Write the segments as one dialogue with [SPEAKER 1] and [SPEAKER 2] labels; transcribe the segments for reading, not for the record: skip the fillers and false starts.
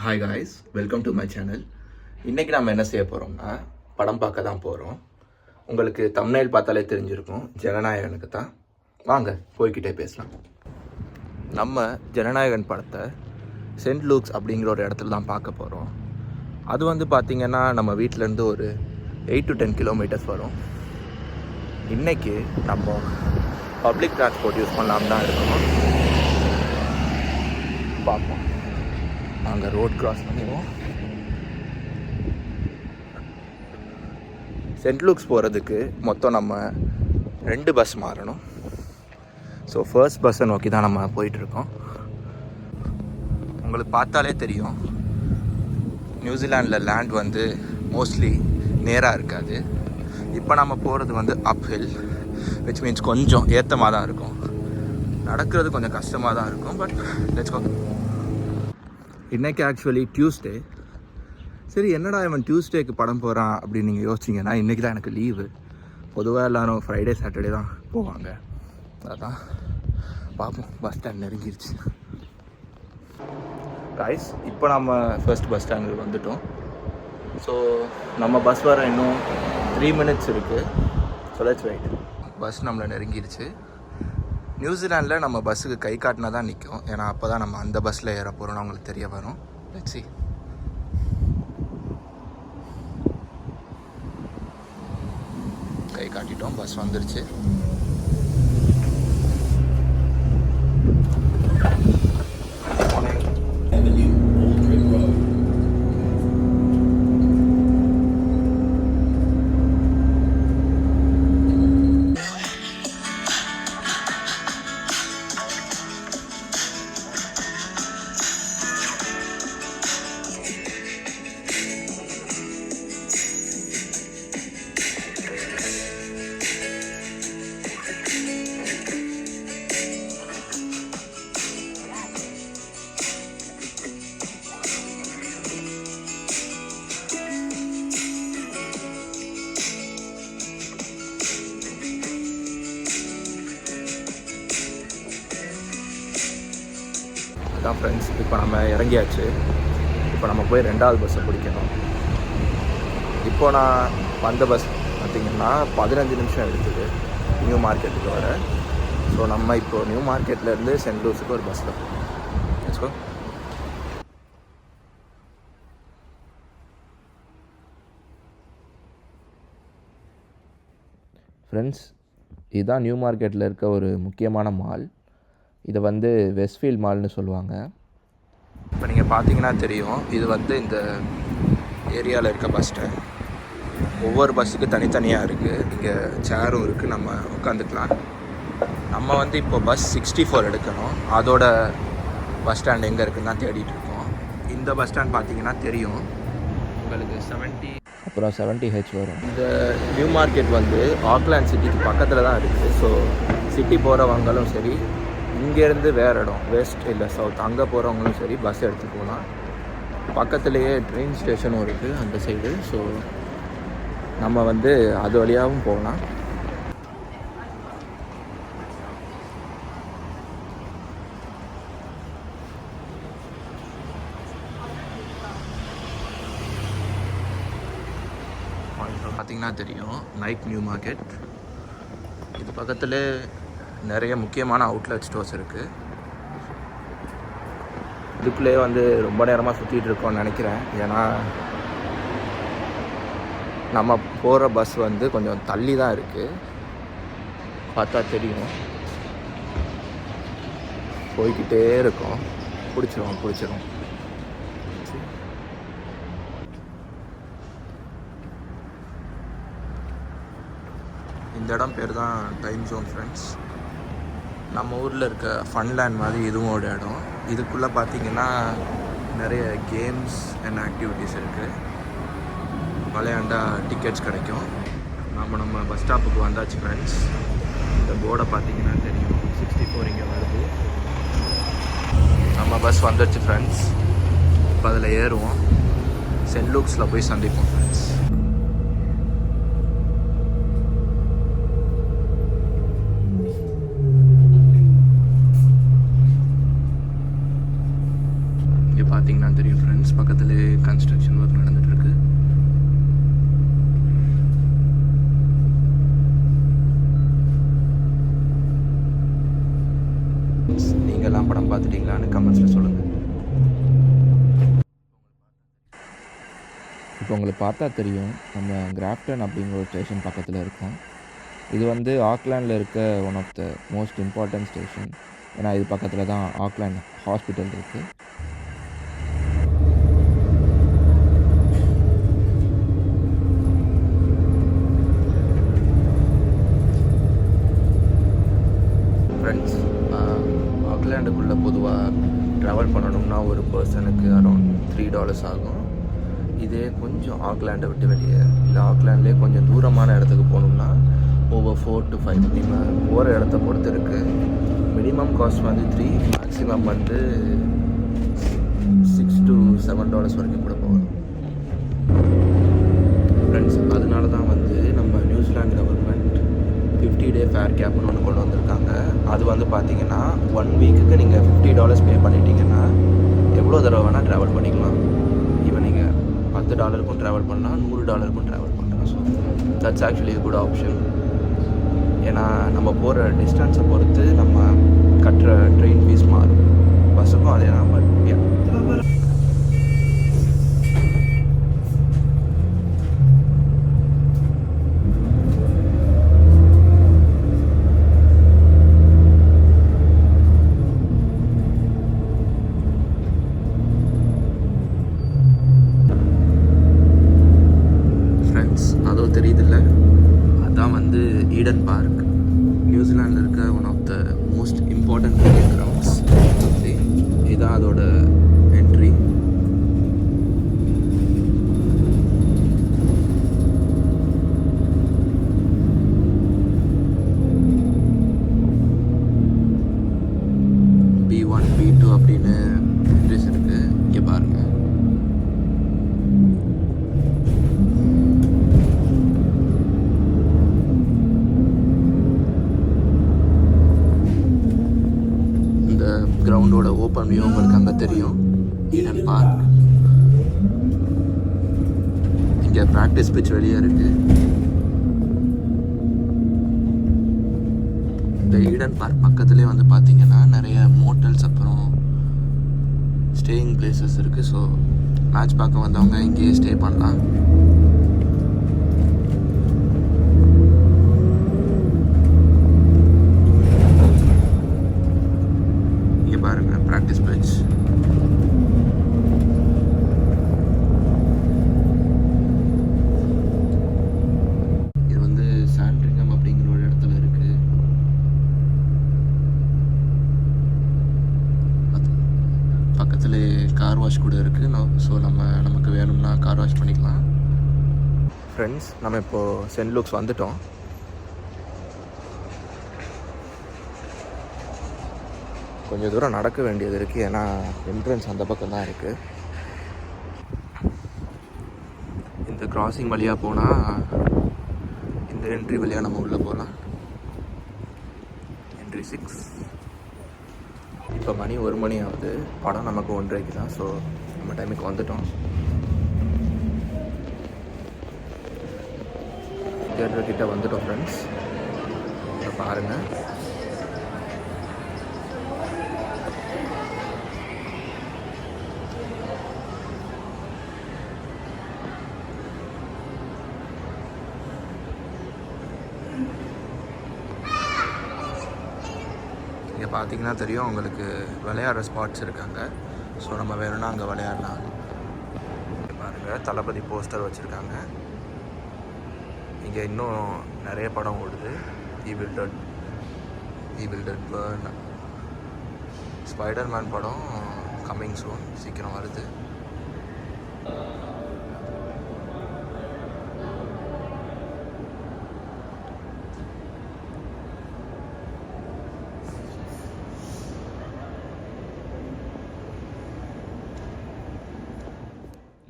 [SPEAKER 1] Hi guys, welcome to my channel. இன்றைக்கி நம்ம என்ன செய்ய போகிறோம்னா படம் பார்க்க தான் போகிறோம். உங்களுக்கு தம்ப்நெயில் பார்த்தாலே தெரிஞ்சிருக்கும், ஜனநாயகனுக்கு தான். வாங்க போய்கிட்டே பேசலாம். நம்ம ஜனநாயகன் படத்தை சென்ட் லூக்ஸ் அப்படிங்கிற ஒரு இடத்துல தான் பார்க்க போகிறோம். அது வந்து பார்த்திங்கன்னா நம்ம வீட்டிலேருந்து ஒரு 8 to 10 கிலோமீட்டர்ஸ் வரும். இன்றைக்கி நம்ம பப்ளிக் டிரான்ஸ்போர்ட் யூஸ் பண்ணலாம் தான் இருக்கணும். பார்ப்போம். நாங்கள் ரோட் கிராஸ் பண்ணிடுவோம். சென்ட் லூக்ஸ் போகிறதுக்கு மொத்தம் நம்ம 2 பஸ் மாறணும். ஸோ ஃபர்ஸ்ட் பஸ்ஸை நோக்கி தான் நம்ம போயிட்டுருக்கோம். உங்களுக்கு பார்த்தாலே தெரியும், நியூசிலாண்டில் லேண்ட் வந்து மோஸ்ட்லி நேராக இருக்காது. இப்போ நம்ம போகிறது வந்து அப் ஹில், விச் மீன்ஸ் கொஞ்சம் ஏற்றமாக தான் இருக்கும். நடக்கிறது கொஞ்சம் கஷ்டமாக தான் இருக்கும். But let's go. இன்றைக்கி ஆக்சுவலி டியூஸ்டே. சரி, என்னடா இவன் டியூஸ்டேக்கு படம் போகிறான் அப்படின்னு நீங்கள் யோசிச்சிங்கன்னா, இன்றைக்கி தான் எனக்கு லீவு. பொதுவாக எல்லோரும் ஃப்ரைடே சாட்டர்டே தான் போவாங்க. அதான் பார்ப்போம். பஸ் ஸ்டாண்ட் நெருங்கிருச்சு காய்ஸ். இப்போ நம்ம ஃபர்ஸ்ட் பஸ் ஸ்டாண்டுக்கு வந்துட்டோம். ஸோ நம்ம பஸ் வர இன்னும் 3 minutes இருக்குது. So let's wait. பஸ் நம்மளை நெருங்கிருச்சு. நியூசிலாண்டில் நம்ம பஸ்ஸுக்கு கை காட்டினா தான் நிற்கும். ஏன்னா அப்போ தான் நம்ம அந்த பஸ்ஸில் ஏற போகிறோம்னு அவங்களுக்கு தெரிய வரும். Let's see. கை காட்டிட்டோம், பஸ் வந்துருச்சு. அதான் ஃப்ரெண்ட்ஸ், இப்போ நம்ம இறங்கியாச்சு. இப்போ நம்ம போய் 2வது பஸ்ஸை பிடிக்கணும். இப்போ நான் வந்த பஸ் பார்த்திங்கன்னா 15 நிமிஷம் எடுத்தது நியூ மார்க்கெட்டுக்கு வர. ஸோ நம்ம இப்போது நியூ மார்க்கெட்லேருந்து சென்ட் லூஸுக்கு ஒரு பஸ்ஸில் போகணும். ஸோ ஃப்ரெண்ட்ஸ், இதுதான் நியூ மார்க்கெட்டில் இருக்க ஒரு முக்கியமான மால். இதை வந்து வெஸ்ட்ஃபீல்ட் மால்னு சொல்லுவாங்க. இப்போ நீங்கள் பார்த்தீங்கன்னா தெரியும், இது வந்து இந்த ஏரியாவில் இருக்க பஸ் ஸ்டாண்ட். ஒவ்வொரு பஸ்ஸுக்கு தனித்தனியாக இருக்குது. இங்கே சேரும் இருக்குது, நம்ம உட்காந்துக்கலாம். நம்ம வந்து இப்போ பஸ் 64 எடுக்கணும். அதோட பஸ் ஸ்டாண்ட் எங்கே இருக்குன்னு தான் தேடிட்டு இருக்கோம். இந்த பஸ் ஸ்டாண்ட் பார்த்தீங்கன்னா தெரியும் உங்களுக்கு 70 அப்புறம் 70H வரும். இந்த நியூ மார்க்கெட் வந்து ஆக்லாண்ட் சிட்டிக்கு பக்கத்தில் தான் இருக்குது. ஸோ சிட்டி போகிறவங்களும் சரி, இங்கேருந்து வேறு இடம் வெஸ்ட் இல்லை சவுத் அங்கே போகிறவங்களும் சரி பஸ் எடுத்து போகலாம். பக்கத்துலேயே ட்ரெயின் ஸ்டேஷனும் இருக்குது அந்த சைடு. ஸோ நம்ம வந்து அது வழியாகவும் போகலாம். பார்த்திங்கன்னா தெரியும், நைக் நியூ மார்க்கெட். இது பக்கத்தில் நிறைய முக்கியமான அவுட்லெட் ஸ்டோர்ஸ் இருக்குது. இதுக்குள்ளே வந்து ரொம்ப நேரமாக சுற்றிட்டு இருக்கோம்னு நினைக்கிறேன். ஏன்னா நம்ம போகிற பஸ் வந்து கொஞ்சம் தள்ளி தான் இருக்குது. பார்த்தா தெரியும், போய்கிட்டே இருக்கோம். பிடிச்சிரும். இந்த இடம் பேர் தான் டைம் ஜோன் ஃப்ரெண்ட்ஸ். நம்ம ஊரில் இருக்க ஃபன்லேண்ட் மாதிரி இதுவும் ஒரு இடம். இதுக்குள்ளே பார்த்திங்கன்னா நிறைய கேம்ஸ் அண்ட் ஆக்டிவிட்டீஸ் இருக்குது. விளையாண்டா டிக்கெட்ஸ் கிடைக்கும். நம்ம பஸ் ஸ்டாப்புக்கு வந்தாச்சு ஃப்ரெண்ட்ஸ். இந்த போர்டை பார்த்திங்கன்னா தெரியும், 64 இங்கே வருது. நம்ம பஸ் வந்துடுச்சு ஃப்ரெண்ட்ஸ். இப்போ அதில் ஏறுவோம். சென்ட் லூக்ஸில் போய் சந்திப்போம் ஃப்ரெண்ட்ஸ். பார்த்தீங்கன்னா தெரியும். தெரியும் ஃப்ரெண்ட்ஸ், பக்கத்துலேயே கன்ஸ்ட்ரக்ஷன் ஒர்க் நடந்துகிட்ருக்கு. நீங்கள்லாம் படம் பார்த்துட்டீங்களான்னு கமெண்ட்ஸில் சொல்லுங்கள். இப்போ உங்களுக்கு பார்த்தா தெரியும், நம்ம கிராஃப்டன் அப்படிங்கிற ஒரு ஸ்டேஷன் பக்கத்தில் இருக்கோம். இது வந்து ஆக்லாண்டில் இருக்க one of the most important station. ஏன்னா இது பக்கத்தில் தான் ஆக்லாண்ட் ஹாஸ்பிட்டல் இருக்குது. ஃப்ரெண்ட்ஸ், ஆக்லாண்டுக்குள்ளே பொதுவாக ட்ராவல் பண்ணணும்னா ஒரு பர்சனுக்கு அரௌண்ட் $3 ஆகும். இதே கொஞ்சம் ஆக்லாண்டை விட்டு வெளியே இல்லை ஆக்லாண்ட்லேயே கொஞ்சம் தூரமான இடத்துக்கு போகணும்னா ஓவர் 4 to 5 நீங்கள் போகிற இடத்த பொறுத்து இருக்குது. மினிமம் காஸ்ட் வந்து 3, மேக்ஸிமம் வந்து $6 to $7 வரைக்கும் கூட போகலாம் ஃப்ரெண்ட்ஸ். அதனால தான் வந்து நம்ம நியூசிலாந்து கவர்மெண்ட் 50-day ஃபேர் கேப்னு ஒன்று கொண்டு வந்திருக்காங்க. அது வந்து பார்த்தீங்கன்னா 1 வீக்குக்கு நீங்கள் $50 பே பண்ணிட்டீங்கன்னா எவ்வளோ தடவை வேணால் ட்ராவல் பண்ணிக்கலாம். ஈவன் நீங்கள் $10 ட்ராவல் பண்ணால் $100 ட்ராவல் பண்ணுறோம். So that's actually good option. ஏன்னா நம்ம போகிற டிஸ்டன்ஸை பொறுத்து நம்ம கட்டுற ட்ரெயின் ஃபீஸ் மாறும். பஸ்ஸுக்கும் அதே தான். பட் ஃப்ரெண்ட்ஸ், அதோ தெரியுதில்ல, அதான் வந்து ஈடன் பார்க். நியூசிலாண்டில் இருக்க one of the most important cricket grounds. இதுதான் அதோட என்ட்ரி. B1, B2 அப்படின்னு என்ட்ரிஸ் இருக்குது. இங்கே பாருங்கள். கிரவுண்டோட ஓப்பன் வியூ உங்களுக்கு அங்கே தெரியும். Eden park. இங்கே ப்ராக்டிஸ் பிட்ச் வெளியே இருக்குது. இந்த ஈடன் பார்க் பக்கத்துலேயே வந்து பார்த்தீங்கன்னா நிறைய மோட்டல்ஸ் அப்புறம் ஸ்டேயிங் பிளேசஸ் இருக்குது. ஸோ மேட்ச் பார்க்க வந்தவங்க இங்கேயே ஸ்டே பண்ணலாம். பாருங்க ப்ராக்டிஸ் பிட்ச். இது வந்து சாண்ட்ரிங்கம் அப்படிங்கிற ஒரு இடத்துல இருக்கு. பக்கத்துல கார் வாஷ் கூட இருக்கு. ஸோ நமக்கு வேணும்னா கார் வாஷ் பண்ணிக்கலாம். ஃப்ரெண்ட்ஸ், நம்ம இப்போது சென்ட் லூக்ஸ் வந்துட்டோம். கொஞ்சம் தூரம் நடக்க வேண்டியது இருக்குது. ஏன்னா என்ட்ரன்ஸ் அந்த பக்கம் தான் இருக்குது. இந்த கிராசிங் வழியாக போனால் இந்த என்ட்ரி வழியாக நம்ம உள்ளே போகலாம். என்ட்ரி 6. இப்போ மணி 1 மணி ஆகுது. படம் நமக்கு 1:30 தான். ஸோ நம்ம டைமுக்கு வந்துட்டோம். தியேட்டர் கிட்ட வந்துட்டோம் ஃப்ரெண்ட்ஸ். இதை பாருங்கள். இங்கே பார்த்தீங்கன்னா தெரியும் உங்களுக்கு விளையாடுற ஸ்பாட்ஸ் இருக்காங்க. ஸோ நம்ம வேணும்னா அங்கே விளையாடலாம். பாருங்கள், தளபதி போஸ்டர் வச்சுருக்காங்க. இங்கே இன்னும் நிறைய படம் ஓடுது. ஈவில் டெட் பர்ன், ஸ்பைடர்மேன் படம் கம்மிங் சூன், சீக்கிரம் வருது.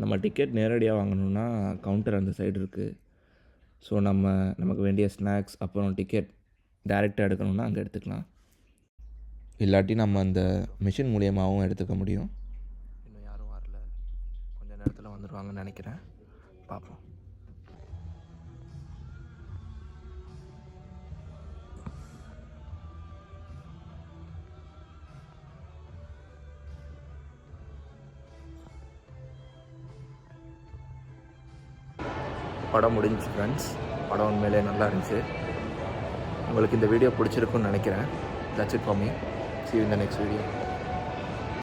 [SPEAKER 1] நம்ம டிக்கெட் நேரடியாக வாங்கணுன்னா கவுண்டர் அந்த சைடு இருக்குது. ஸோ நமக்கு வேண்டிய ஸ்நாக்ஸ் அப்புறம் டிக்கெட் டைரெக்டாக எடுக்கணுன்னா அங்கே எடுத்துக்கலாம். இல்லாட்டி நம்ம அந்த மிஷின் மூலியமாகவும் எடுத்துக்க முடியும். இன்னும் யாரும் வரல. நேரத்தில் வந்துடுவாங்கன்னு நினைக்கிறேன். பார்ப்போம். படம் முடிஞ்சிச்சு ஃப்ரெண்ட்ஸ். படம் உண்மையிலே நல்லா இருந்துச்சு. உங்களுக்கு இந்த வீடியோ பிடிச்சிருக்குன்னு நினைக்கிறேன். That's it for me. See you in the next video.